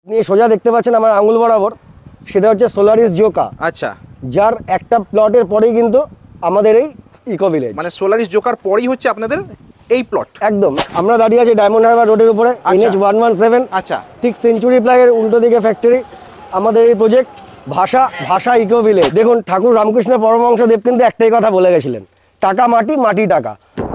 নিয়ে সোজা দেখতে পাচ্ছেন আমার আঙুল বরাবর, সেটা হচ্ছে সোলারিস জোকা। আচ্ছা, যার একটা প্লটের পরেই কিন্তু আমাদের এই ইকো ভিলেজ, মানে সোলারিস জোকার পরেই হচ্ছে আপনাদের এই প্লট। একদম আমরা দাঁড়িয়ে আছি ডায়মন্ড হারবার রোডের উপরে, NH 117। আচ্ছা, ঠিক সেঞ্চুরি প্লাইয়ের উল্টো দিকে ফ্যাক্টরি আমাদের এই প্রজেক্ট ভাষা ইকো ভিলেজ। দেখুন, ঠাকুর রামকৃষ্ণ পরমহংসদেব কিন্তু একটাই কথা বলে গেছিলেন, টাকা মাটি, মাটি টাকা।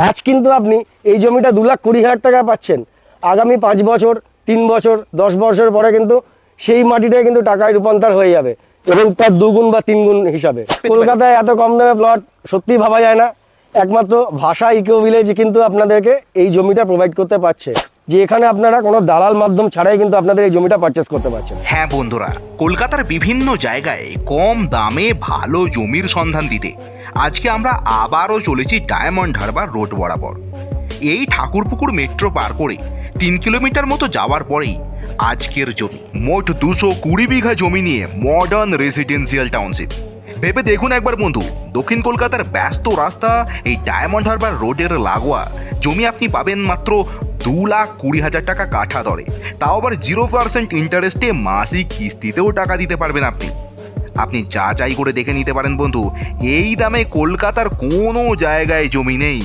আজ কিন্তু আপনি এই জমিটা 2,20,000 টাকা পাচ্ছেন, আগামী 5 বছর, 3 বছর, 10 বছর পরে কিন্তু সেই মাটিটাই কিন্তু টাকায় রূপান্তর হয়ে যাবে, এবং তার 2 গুণ বা 3 গুণ হিসাবে। কলকাতায় এত কম দামে প্লট সত্যি ভাবা যায় না। একমাত্র ভাষা ইকো ভিলেজ কিন্তু আপনাদেরকে এই জমিটা প্রোভাইড করতে পারছে, যে এখানে আপনারা কোনো দালাল মাধ্যম ছাড়াই কিন্তু আপনাদের এই জমিটা পারচেস করতে পারছেন। হ্যাঁ বন্ধুরা, কলকাতার বিভিন্ন জায়গায় কম দামে ভালো জমির সন্ধান দিতে আজকে আমরা আবারও চলেছি ডায়মন্ড হারবার রোড বরাবর। এই ঠাকুরপুকুর মেট্রো পার করে 3 কিলোমিটার মতো যাওয়ার পরেই আজকের জমি। মোট 220 বিঘা জমি নিয়ে মডার্ন রেসিডেন্সিয়াল টাউনশিপ। ভেবে দেখুন একবার বন্ধু, দক্ষিণ কলকাতার ব্যস্ত রাস্তা এই ডায়মন্ড হারবার রোডের লাগোয়া জমি আপনি পাবেন মাত্র 2,20,000 টাকা কাঠা দরে, তাও আবার 0% ইন্টারেস্টে মাসিক কিস্তিতেও টাকা দিতে পারবেন আপনি যাচাই করে দেখে নিতে পারেন বন্ধু, এই দামে কলকাতার কোনো জায়গায় জমি নেই।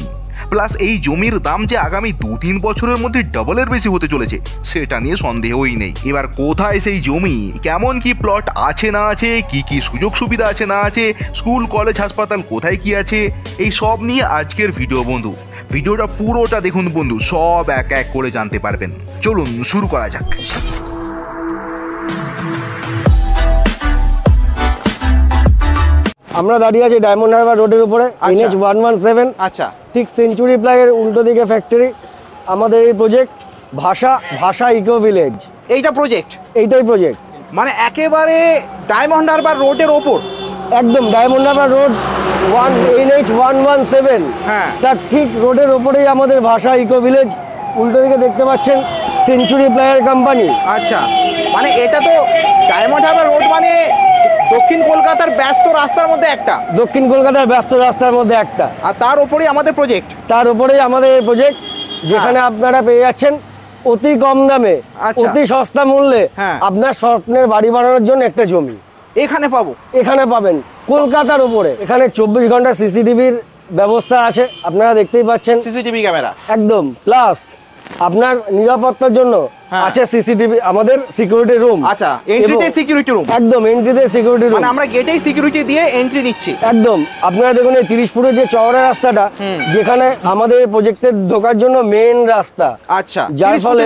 প্লাস এই জমির দাম যে আগামী 2-3 বছরের মধ্যে ডবলের বেশি হতে চলেছে সেটা নিয়ে সন্দেহই নেই। এবার কোথায় সেই জমি, কেমন কি প্লট আছে না আছে, কি কি সুযোগ সুবিধা আছে না আছে, স্কুল কলেজ হাসপাতাল কোথায় কি আছে, এই সব নিয়ে আজকের ভিডিও বন্ধু। ভিডিওটা পুরোটা দেখুন বন্ধু, সব এক এক করে জানতে পারবেন। চলুন শুরু করা যাক। আমরা দাঁড়িয়ে আছি ডায়মন্ড হারবার রোডের উপরে, NH 117। আচ্ছা, ঠিক সেঞ্চুরি প্লাইয়ের উল্টো দিকে ফ্যাক্টরি আমাদের এই প্রজেক্ট ভাষা ইকো ভিলেজ। এইটা প্রজেক্ট, এইটাই প্রজেক্ট, মানে একেবারে ডায়মন্ড হারবার রোডের ওপর। একদম ডায়মন্ড হারবার রোড NH 117, হ্যাঁ, তার ঠিক রোডের ওপরেই আমাদের ভাষা ইকো ভিলেজ। উল্টো দিকে দেখতে পাচ্ছেন সেঞ্চুরি প্লাইয়ের কোম্পানি। আচ্ছা, মানে এটা তো ডায়মন্ড হারবার রোড মানে দক্ষিণ কলকাতার ব্যস্ত রাস্তার মধ্যে একটা, দক্ষিণ কলকাতার ব্যস্ত রাস্তার মধ্যে একটা, আর তার উপরেই আমাদের প্রজেক্ট। তার উপরেই আমাদের এই প্রজেক্ট, যেখানে আপনারা পেয়ে যাচ্ছেন অতি কম দামে, অতি সস্তা মূল্যে আপনার স্বপ্নের বাড়ি বানানোর জন্য একটা জমি এখানে পাবো। এখানে পাবেন কলকাতার উপরে। এখানে 24 ঘন্টা সিসিটিভির ব্যবস্থা আছে, আপনারা দেখতেই পাচ্ছেন, সিসিটিভি ক্যামেরা একদম। প্লাস আপনার নিরাপত্তার জন্য আছে সিসিটিভি, আমাদের সিকিউরিটি রুম। আচ্ছা, এন্ট্রিতে সিকিউরিটি রুম, একদম এন্ট্রিতে সিকিউরিটি রুম, মানে আমরা গেটেই সিকিউরিটি দিয়ে এন্ট্রি নিচ্ছি। একদম। আপনারা দেখুন এই 30 ফুটের যে চওড়া রাস্তাটা, যেখানে আমাদের প্রজেক্টের ঢোকার জন্য মেইন রাস্তা। আচ্ছা, যার ফলে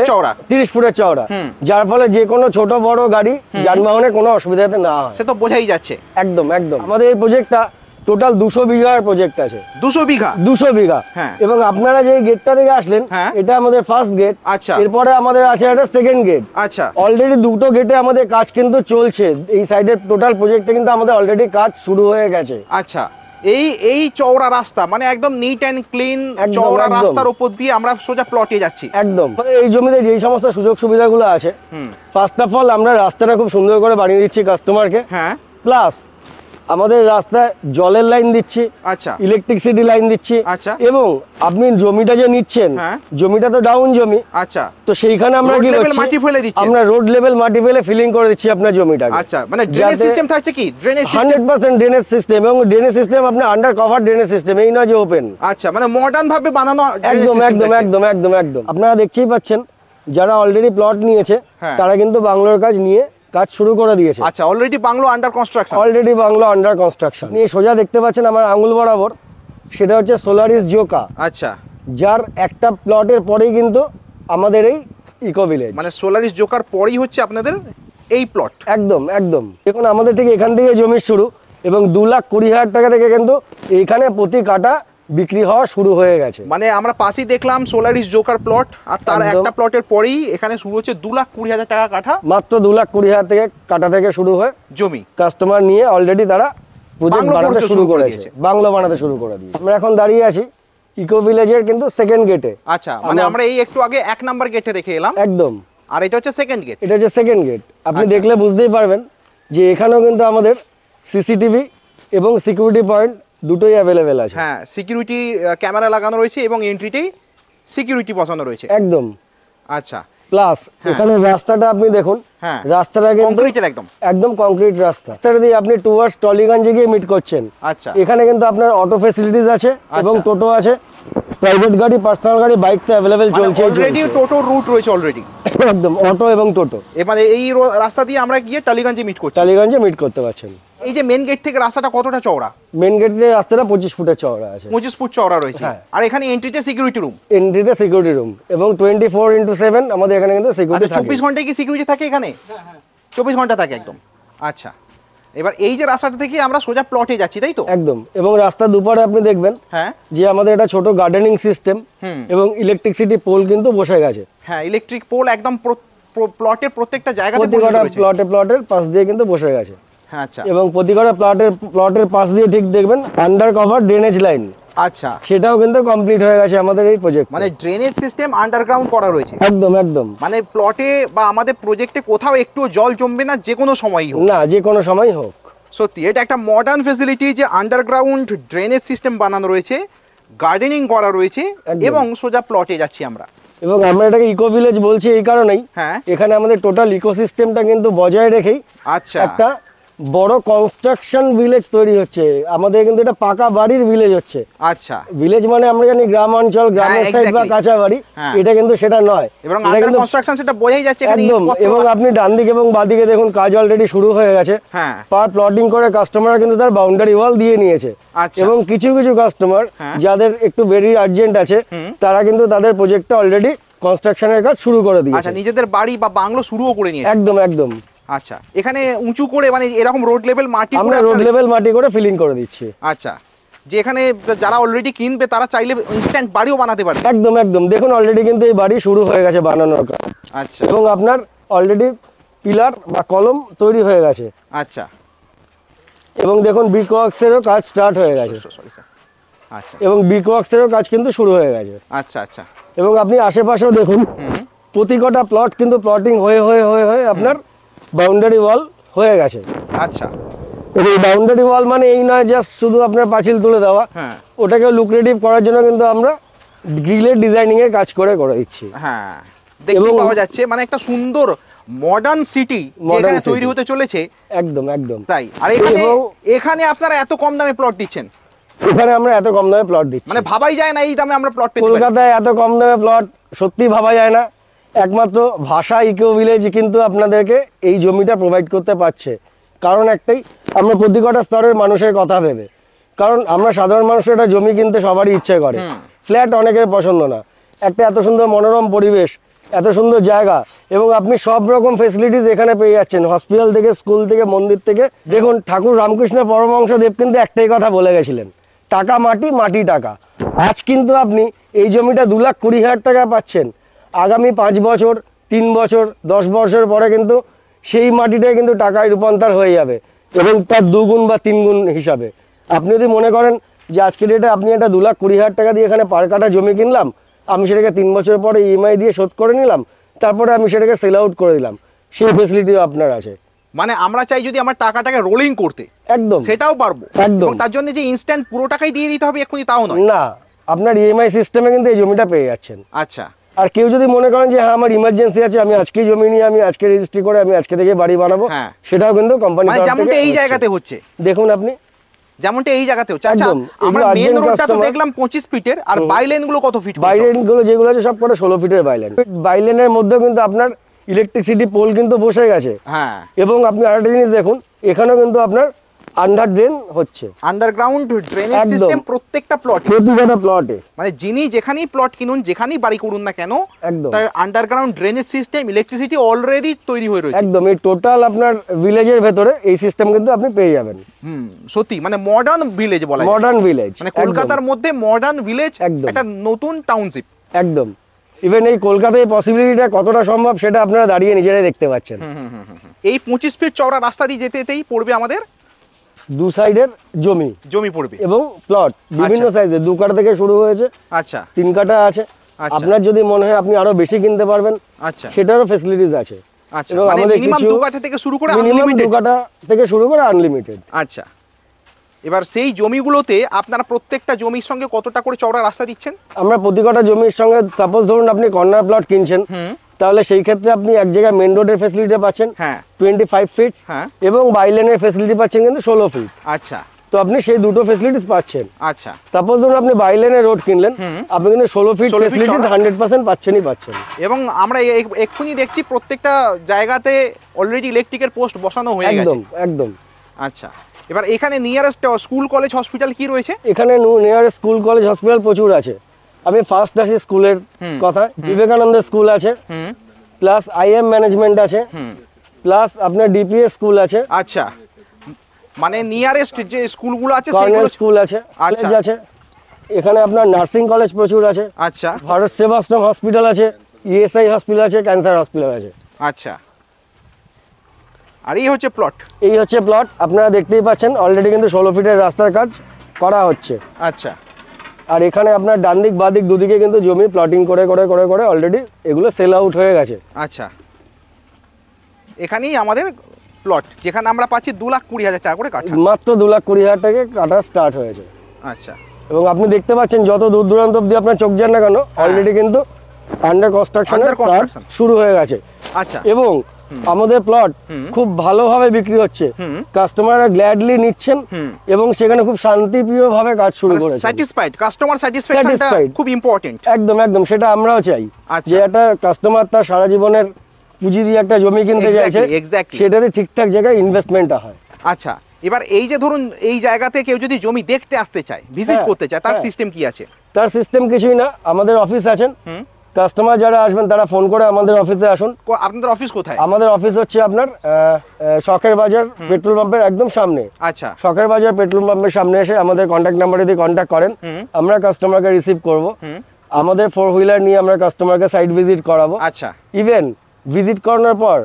30 ফুটের চওড়া, যার ফলে যে কোনো ছোট বড় গাড়ি যানবাহনে কোনো অসুবিধাতে না হয়, সে তো বোঝাই যাচ্ছে। একদম একদম। আমাদের এই প্রজেক্টটা টোটাল 200 বিঘার প্রজেক্ট আছে। 200 বিঘা? 200 বিঘা। এবং আপনারা যে গেটটা থেকে আসলেন, এটা আমাদের ফার্স্ট গেট। আচ্ছা, এরপরে আমাদের আছে একটা সেকেন্ড গেট। আচ্ছা, অলরেডি দুটো গেটে আমাদের কাজ কিন্তু চলছে। এই সাইডের টোটাল প্রজেক্টে কিন্তু আমাদের অলরেডি কাজ শুরু হয়ে গেছে। আচ্ছা, এই চওড়া রাস্তা মানে একদম নিট এন্ড ক্লিন চওড়া রাস্তার উপর দিয়ে আমরা সোজা প্লটে যাচ্ছি। একদম। এই জমিতে যেই সমস্ত সুযোগ সুবিধাগুলো আছে, ফার্স্ট অফ অল আমরা রাস্তাটা খুব সুন্দর করে বানিয়ে দিচ্ছি কাস্টমারকে। হ্যাঁ, প্লাস আমাদের রাস্তায় জলের লাইন দিচ্ছি, আচ্ছা, ইলেকট্রিসিটি লাইন দিচ্ছি। আচ্ছা, এবং আপনি জমিটা যে নিচ্ছেন, জমিটা তো ডাউন জমি। আচ্ছা, তো সেইখানে আমরা কি করছি, মাটি ফেলে দিচ্ছি, আমরা রোড লেভেল মাটি ফেলে ফিলিং করে দিচ্ছি আপনার জমিটাকে। আচ্ছা, মানে ড্রেনেজ সিস্টেম থাকছে কি? ড্রেনেজ 100% ড্রেনেজ সিস্টেম, এবং ড্রেনেজ সিস্টেম আপনি আন্ডার কভার ড্রেনেজ সিস্টেম, এই নয় যে ওপেন। আচ্ছা, মানে মডার্ন ভাবে বানানো। একদম একদম একদম একদম একদম। আপনারা দেখতেই পাচ্ছেন, যারা অলরেডি প্লট নিয়েছে তারা কিন্তু বাংলোর কাজ নিয়ে কাজ শুরু করে দিয়েছে। আচ্ছা, already bungalow under construction. Already bungalow under construction. নিয়ে সোজা দেখতে পাচ্ছেন আমার আঙুল বরাবর, সেটা হচ্ছে সোলারিস জোকা। আচ্ছা, যার একটা প্লটের পরেই কিন্তু আমাদের এই ইকো ভিলেজ, মানে সোলারিস জোকার পরেই হচ্ছে আপনাদের এই প্লট। একদম একদম। দেখুন আমাদের ঠিক এখান থেকে জমি শুরু, এবং 2,20,000 টাকা থেকে কিন্তু এইখানে প্রতি কাটা বিক্রি হওয়া শুরু হয়ে গেছে। মানে আমরা পাশেই দেখলাম সোলারিস জোকার প্লট, আর তার একটা প্লটের পরেই এখানে শুরু হচ্ছে 2,20,000 টাকা কাঠা। মাত্র 2,20,000 থেকে কাটা থেকে শুরু হয় জমি। কাস্টমার নিয়ে অলরেডি তারা প্রজেক্ট বানাতে শুরু করেছে, বাংলো বানাতে শুরু করে দিয়েছে। আমরা এখন দাঁড়িয়ে আছি ইকো ভিলেজের কিন্তু সেকেন্ড গেটে। আচ্ছা, মানে আমরা এই একটু আগে 1 নাম্বার গেটে দেখে এলাম। একদম। আর এটা হচ্ছে সেকেন্ড গেট। এটা হচ্ছে সেকেন্ড গেট। আপনি দেখলে বুঝতেই পারবেন যে এখানেও কিন্তু আমাদের সিসিটিভি এবং সিকিউরিটি পয়েন্ট দুটোই অ্যাভেলেবেল আছে। হ্যাঁ, সিকিউরিটি ক্যামেরা লাগানো রয়েছে এবং এন্ট্রিতেই সিকিউরিটি বসানো রয়েছে। একদম। আচ্ছা, প্লাস এখানে রাস্তাটা আপনি দেখুন, হ্যাঁ। রাস্তাটা কিন্তু কংক্রিটের একদম। একদম কংক্রিট রাস্তা। রাস্তাটা দিয়ে আপনি টুয়ার্ডস টলিগঞ্জে গিয়ে মিট করছেন। আচ্ছা। এখানে কিন্তু আপনার অটো ফ্যাসিলিটিস আছে এবং টোটো আছে, প্রাইভেট গাড়ি, পার্সোনাল গাড়ি, বাইক তো অ্যাভেলেবেল চলছে। অলরেডি টোটো রুট রয়েছে অলরেডি। একদম অটো এবং টোটো। এবারে এই রাস্তা দিয়ে আমরা গিয়ে টালিগঞ্জে মিট করছি। টালিগঞ্জে মিট করতে পারছেন। এই যে মেন গেট থেকে রাস্তাটা কতটা চওড়া? মেন গেটের রাস্তাটা 25 ফুটের চওড়া আছে। 25 ফুট চওড়া রয়েছে। হ্যাঁ। আর এখানে এন্ট্রিতে সিকিউরিটি রুম। এন্ট্রিতে সিকিউরিটি রুম এবং 24x7 আমাদের এখানে কিন্তু সিকিউরিটি আচ্ছা, থাকে। 24 ঘন্টায় কি সিকিউরিটি থাকে এখানে? 24 ঘন্টা থাকে একদম। আচ্ছা, এবার এই যে রাস্তাটা থেকে আমরা সোজা প্লটে যাচ্ছি, তাই তো? একদম। এবং রাস্তার দুপারে আপনি দেখবেন হ্যাঁ যে আমাদের এটা ছোট গার্ডেনিং সিস্টেম এবং ইলেকট্রিসিটি পোল কিন্তু বসে গেছে। হ্যাঁ, ইলেকট্রিক পোল একদম প্লটের প্রত্যেকটা জায়গাতে প্রতিটা প্লটের পাশ দিয়ে কিন্তু বসে গেছে। হ্যাঁ, আচ্ছা এবং প্রতিটা প্লটের পাশ দিয়ে ঠিক দেখবেন আন্ডার কভার ড্রেনেজ লাইন, আচ্ছা। সেটাও কিন্তু কমপ্লিট হয়ে গেছে আমাদের এই প্রজেক্ট। মানে ড্রেনেজ সিস্টেম আন্ডারগ্রাউন্ড করা রয়েছে। একদম একদম। মানে প্লটে বা আমাদের প্রজেক্টে কোথাও একটু জল জমবে না, যে কোনো সময়ই হোক। না, যে কোনো সময় হোক। সত্যি এটা একটা মডার্ন ফেসিলিটি যে আন্ডারগ্রাউন্ড ড্রেনেজ সিস্টেম বানানো রয়েছে, গার্ডেনিং করা রয়েছে একদম। এবং সোজা প্লটে যাচ্ছি আমরা। এবং আমরা এটাকে ইকো ভিলেজ বলছি এই কারণেই, হ্যাঁ। এখানে আমাদের টোটাল ইকোসিস্টেমটা কিন্তু বজায় রেখেই আচ্ছা, একটা বড় কনস্ট্রাকশন ভিলেজ তৈরি হচ্ছে। আমাদের কিন্তু এটা পাকা বাড়ির ভিলেজ হচ্ছে। আচ্ছা। ভিলেজ মানে আমরা জানি গ্রাম অঞ্চল, গ্রামের সাইড বা exactly। কাঁচা বাড়ি, হ্যাঁ। এটা কিন্তু সেটা নয়। এবং এটা আন্ডার কিন্তু কনস্ট্রাকশন সেটা বোঝাই যাচ্ছে এখানে একদম। ইটপত্র- এবং আপনি ডান দিকে এবং বাঁ দিকে দেখুন কাজ অলরেডি শুরু হয়ে গেছে। হ্যাঁ। পার প্লটিং করে কাস্টমাররা কিন্তু তার বাউন্ডারি ওয়াল দিয়ে নিয়েছে। আচ্ছা। এবং কিছু কিছু কাস্টমার হ্যাঁ। যাদের একটু ভেরি আর্জেন্ট আছে, তারা কিন্তু তাদের প্রজেক্টটা অলরেডি কনস্ট্রাকশনের কাজ শুরু করে দিয়েছে। আচ্ছা, নিজেদের বাড়ি বা বাংলো শুরুও করে নিয়েছে। একদম একদম। আচ্ছা, এখানে উঁচু করে মানে এরকম রোড লেভেল মাটি আমরা করে রোড আপনারা- লেভেল মাটি করে ফিলিং করে দিচ্ছি। আচ্ছা, যে এখানে যারা অলরেডি কিনবে তারা চাইলে ইনস্ট্যান্ট বাড়িও বানাতে পারবে। একদম একদম। দেখুন অলরেডি কিন্তু এই বাড়ি শুরু হয়ে গেছে বানানোর কাজ। আচ্ছা এবং আপনার অলরেডি পিলার বা কলম তৈরি হয়ে গেছে। আচ্ছা। এবং দেখুন ব্রিক ওয়ার্কসেরও কাজ স্টার্ট হয়ে গেছে। Sorry sir. আচ্ছা এবং ব্রিক ওয়ার্কসেরও কাজ কিন্তু শুরু হয়ে গেছে। আচ্ছা আচ্ছা। এবং আপনি আশেপাশেও দেখুন প্রতি কটা প্লট কিন্তু প্লটিং হয়ে হয়ে হয়ে হয়ে আপনার বাউন্ডারি ওয়াল হয়ে গেছে। আচ্ছা। এবং বাউন্ডারি ওয়াল মানে এই নয় জাস্ট শুধু আপনার পাঁচিল তুলে দেওয়া, হ্যাঁ ওটাকে লুক্রেটিভ করার জন্য কিন্তু আমরা গ্রিলের ডিজাইনিং এর কাজ করে দিচ্ছি। হ্যাঁ, দেখতে এবং- পাওয়া যাচ্ছে মানে একটা সুন্দর মডার্ন সিটি Modern যেখানে তৈরি city। হতে চলেছে। একদম একদম। তাই আর এখানে এবং- এখানে আপনারা এত কম দামে প্লট দিচ্ছেন, এখানে আমরা এত কম দামে প্লট দিচ্ছি। মানে ভাবাই যায় না এই দামে আমরা প্লট পেতে পারি। কলকাতায় এত কম দামে প্লট সত্যি ভাবা যায় না। একমাত্র ভাষা ইকো ভিলেজ কিন্তু আপনাদেরকে এই জমিটা প্রোভাইড করতে পারছে। কারণ একটাই, আমরা প্রতি কটা স্তরের মানুষের কথা ভেবে। কারণ আমরা সাধারণ মানুষের একটা জমি কিনতে সবারই ইচ্ছে করে, ফ্ল্যাট অনেকের পছন্দ না। একটা এত সুন্দর মনোরম পরিবেশ, এত সুন্দর জায়গা, এবং আপনি সব রকম ফেসিলিটিস এখানে পেয়ে যাচ্ছেন, হসপিটাল থেকে, স্কুল থেকে, মন্দির থেকে। দেখুন ঠাকুর রামকৃষ্ণ পরমহংসদেব কিন্তু একটাই কথা বলে গেছিলেন, টাকা মাটি, মাটি টাকা। আজ কিন্তু আপনি এই জমিটা 2,20,000 টাকা পাচ্ছেন। আগামী 5 বছর, 3 বছর, 10 বছর পরে কিন্তু সেই মাটিটাই কিন্তু টাকায় রূপান্তর হয়ে যাবে, এবং তার 2 গুণ বা 3 গুণ হিসাবে। আপনি যদি মনে করেন যে আজকে ডেটে আপনি একটা 2,20,000 টাকা দিয়ে এখানে পার কাঠা জমি কিনলাম, আমি সেটাকে 3 বছর পরে ইএমআই দিয়ে শোধ করে নিলাম, তারপরে আমি সেটাকে সেল আউট করে দিলাম, সেই ফেসিলিটিও আপনার আছে। মানে আমরা চাই যদি আমার টাকাটাকে রোলিং করতে, একদম সেটাও পারবো। একদম। এবং তার জন্য যে ইনস্ট্যান্ট পুরো টাকাই দিয়ে দিতে হবে এক্ষুনি, তাও নয়। না, আপনার ইএমআই সিস্টেমে কিন্তু এই জমিটা পেয়ে যাচ্ছেন। আচ্ছা। আর কেউ যদি মনে করেন যে হ্যাঁ আমার ইমার্জেন্সি আছে, আমি আজকেই জমি নিয়ে আমি আজকে রেজিস্ট্রি করে আমি আজকে থেকে বাড়ি বানাবো, হ্যাঁ। সেটাও কিন্তু কোম্পানি মানে যেমনটা এই জায়গাতে হচ্ছে, দেখুন আপনি যেমনটা এই জায়গাতে হচ্ছে। আচ্ছা, একদম। আমরা এগুলো মেন urgent রোডটা তো customer। দেখলাম 25 ফিটের, আর বাইলেন গুলো কত ফিট? বাইলেন গুলো যেগুলো আছে সব কটা 16 ফিটের বাইলেন। বাইলেনের মধ্যেও কিন্তু আপনার ইলেকট্রিসিটি পোল কিন্তু বসে গেছে। হ্যাঁ, এবং আপনি আরেকটা জিনিস দেখুন, এখানেও কিন্তু আপনার আন্ডার ড্রেন হচ্ছে আন্ডারগ্রাউন্ড ড্রেনেজ একদম। সিস্টেম প্রত্যেকটা প্লটে। প্রতিটা প্লটে। মানে যিনি যেখানেই প্লট কিনুন, যেখানেই বাড়ি করুন না কেন, একদম। তার underground drainage system, electricity already তৈরি হয়ে রয়েছে। একদম, এই টোটাল আপনার ভিলেজের ভেতরে এই সিস্টেম কিন্তু আপনি পেয়ে যাবেন। সত্যি মানে মডার্ন ভিলেজ বলা যায়। মডার্ন ভিলেজ, মানে কলকাতার মধ্যে মডার্ন ভিলেজ, একদম। একটা নতুন টাউনশিপ। একদম। ইভেন এই কলকাতায় পসিবিলিটিটা কতটা সম্ভব সেটা আপনারা দাঁড়িয়ে নিজেরাই দেখতে পাচ্ছেন। এই 25 ফিট চওড়া রাস্তা দিয়ে যেতে যেতেই পড়বে আমাদের দু সাইডের জমি জমি পড়বে। এবং প্লট বিভিন্ন সাইজের, 2 কাঠা থেকে শুরু হয়েছে, আচ্ছা 3 কাঠা আছে। আচ্ছা। আপনার যদি মনে হয় আপনি আরো বেশি কিনতে পারবেন, আচ্ছা সেটারও ফেসিলিটিস আছে। আচ্ছা। এবং মানে আমাদের মিনিমাম কিছু 2 কাঠা থেকে শুরু করে মিনিমাম 2 আনলিমিটেড। কাঠা থেকে শুরু করে আনলিমিটেড। আচ্ছা, এবার সেই জমিগুলোতে আপনারা প্রত্যেকটা জমির সঙ্গে কতটা করে চওড়া রাস্তা দিচ্ছেন? আমরা প্রতি কটা জমির সঙ্গে, সাপোজ ধরুন আপনি কর্নার প্লট কিনছেন, তাহলে সেই ক্ষেত্রে আপনি এক জায়গায় মেন রোডের ফেসিলিটি পাচ্ছেন হ্যাঁ 25 ফিট হ্যাঁ এবং বাইলেনের ফেসিলিটি পাচ্ছেন কিন্তু 16 ফিট। আচ্ছা তো আপনি সেই দুটো ফেসিলিটিস পাচ্ছেন। আচ্ছা সাপোজ ধরুন আপনি বাইলেনের রোড কিনলেন, আপনি কিন্তু 16 ফিট 16 feet ফেসিলিটিস চওড়া। 100% পাচ্ছেনই পাচ্ছেন। এবং আমরা এক্ষুনি দেখছি প্রত্যেকটা জায়গাতে অলরেডি ইলেকট্রিকের পোস্ট বসানো হয়ে গেছে। একদম একদম। আচ্ছা, এবার এখানে নিয়ারেস্ট স্কুল কলেজ হসপিটাল কি রয়েছে? এখানে নিয়ার স্কুল কলেজ হসপিটাল প্রচুর আছে। আমি ফার্স্ট আসি স্কুলের কথা, বিবেকানন্দ স্কুল আছে, হুম প্লাস আইএম ম্যানেজমেন্ট আছে, প্লাস আপনার ডিপিএস স্কুল আছে, আচ্ছা, মানে নিয়ারেস্ট যে স্কুলগুলো আছে কর্নেল সেগুলো। স্কুল আছে, আচ্ছা। কলেজ আছে। এখানে আপনার নার্সিং কলেজ প্রচুর আছে, আচ্ছা ভারত সেবাশ্রম হসপিটাল আছে, ইএসআই হসপিটাল আছে, ক্যান্সার হসপিটাল আছে। আচ্ছা, আর এই হচ্ছে প্লট। এই হচ্ছে প্লট, আপনারা দেখতেই পাচ্ছেন অলরেডি কিন্তু 16 ফিটের রাস্তার কাজ করা হচ্ছে। আচ্ছা আর এখানে আপনার ডান দিক বাঁ দিক দুদিকে কিন্তু জমি প্লটিং করে করে করে করে অলরেডি এগুলো সেল আউট হয়ে গেছে। আচ্ছা, এখানেই আমাদের প্লট, যেখানে আমরা পাচ্ছি 2,20,000 টাকা করে কাঠা। মাত্র 2,20,000 টাকা কাটা স্টার্ট হয়েছে। আচ্ছা এবং আপনি দেখতে পাচ্ছেন যত দূর দূরান্ত অব্দি আপনার চোখ যান না কেন, অলরেডি কিন্তু আন্ডার কনস্ট্রাকশনের Under construction। শুরু হয়ে গেছে। আচ্ছা এবং আমাদের প্লট খুব ভালোভাবে বিক্রি হচ্ছে, কাস্টমাররা গ্ল্যাডলি নিচ্ছেন এবং সেখানে খুব শান্তিপ্রিয়ভাবে কাজ শুরু করেছে। স্যাটিসফাইড, কাস্টমার স্যাটিসফ্যাকশনটা Satisfied। খুব ইম্পর্টেন্ট। একদম একদম, সেটা আমরাও চাই আচ্ছা। যে একটা কাস্টমার তার সারা জীবনের পুঁজি দিয়ে একটা জমি কিনতে Exactly, চাইছে, exactly। সেটাতে ঠিকঠাক জায়গায় ইনভেস্টমেন্টটা হয়। আচ্ছা, এবার এই যে ধরুন এই জায়গাতে কেউ যদি জমি দেখতে আসতে চায়, ভিজিট হ্যাঁ, করতে চায়, তার হ্যাঁ। সিস্টেম কি আছে? তার সিস্টেম কিছুই না, আমাদের অফিস আছেন, কাস্টমার যারা আসবেন তারা ফোন করে আমাদের অফিসে আসুন। আপনাদের অফিস কোথায়? আমাদের অফিস হচ্ছে আপনার শখের বাজার পেট্রোল পাম্পের একদম সামনে। আচ্ছা শখের বাজার পেট্রোল পাম্পের সামনে এসে আমাদের কন্ট্যাক্ট নাম্বারে দিয়ে কন্ট্যাক্ট করেন, আমরা কাস্টমারকে রিসিভ করব। আমাদের 4 হুইলার নিয়ে আমরা কাস্টমারকে সাইট ভিজিট করাবো। আচ্ছা ইভেন ভিজিট করানোর পর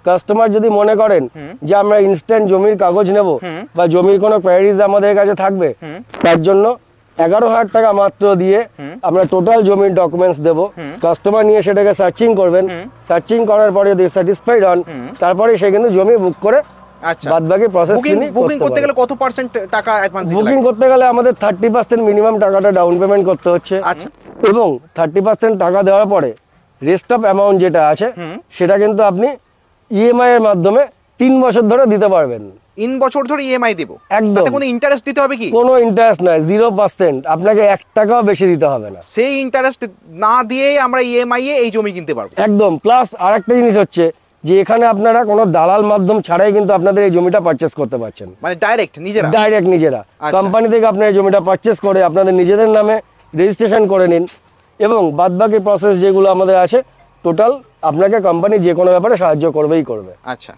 কাস্টমার যদি মনে করেন যে আমরা ইনস্ট্যান্ট জমির কাগজ নেব বা জমির কোনো কোয়ারিজ আমাদের কাছে থাকবে, তার জন্য 11,000 টাকা মাত্র দিয়ে আমরা টোটাল জমির ডকুমেন্টস দেবো। কাস্টমার নিয়ে সেটাকে সার্চিং করবেন, সার্চিং করার পরে যদি স্যাটিসফাইড হন, তারপরে সে কিন্তু জমি বুক করে আচ্ছা, বাদ বাকি প্রসেস বুকিং করতে গেলে কত পার্সেন্ট টাকা অ্যাডভান্স দিতে বুকিং লাগে? করতে গেলে আমাদের 30% মিনিমাম টাকাটা ডাউন পেমেন্ট করতে হচ্ছে। আচ্ছা। এবং 30% টাকা দেওয়ার পরে রেস্ট অফ অ্যামাউন্ট যেটা আছে সেটা কিন্তু আপনি ইএমআই এর মাধ্যমে 3 বছর ধরে দিতে পারবেন। 3 বছর ধরে ইএমআই দেব? একদম। তাতে কোনো ইন্টারেস্ট দিতে হবে কি? কোনো ইন্টারেস্ট নাই, 0%, আপনাকে 1 টাকাও বেশি দিতে হবে না। সেই ইন্টারেস্ট না দিয়ে আমরা ইএমআই এ এই জমি কিনতে পারবো? একদম। প্লাস আরেকটা জিনিস হচ্ছে যে এখানে আপনারা কোনো দালাল মাধ্যম ছাড়াই কিন্তু আপনাদের এই জমিটা পারচেস করতে পারছেন, মানে ডাইরেক্ট নিজেরা? ডাইরেক্ট নিজেরা আচ্ছা। কোম্পানি থেকে আপনার এই জমিটা পারচেস করে আপনাদের নিজেদের নামে রেজিস্ট্রেশন করে নিন এবং বাদবাকি প্রসেস যেগুলো আমাদের আছে টোটাল আপনাকে কোম্পানি যে কোনো ব্যাপারে সাহায্য করবেই করবে। আচ্ছা।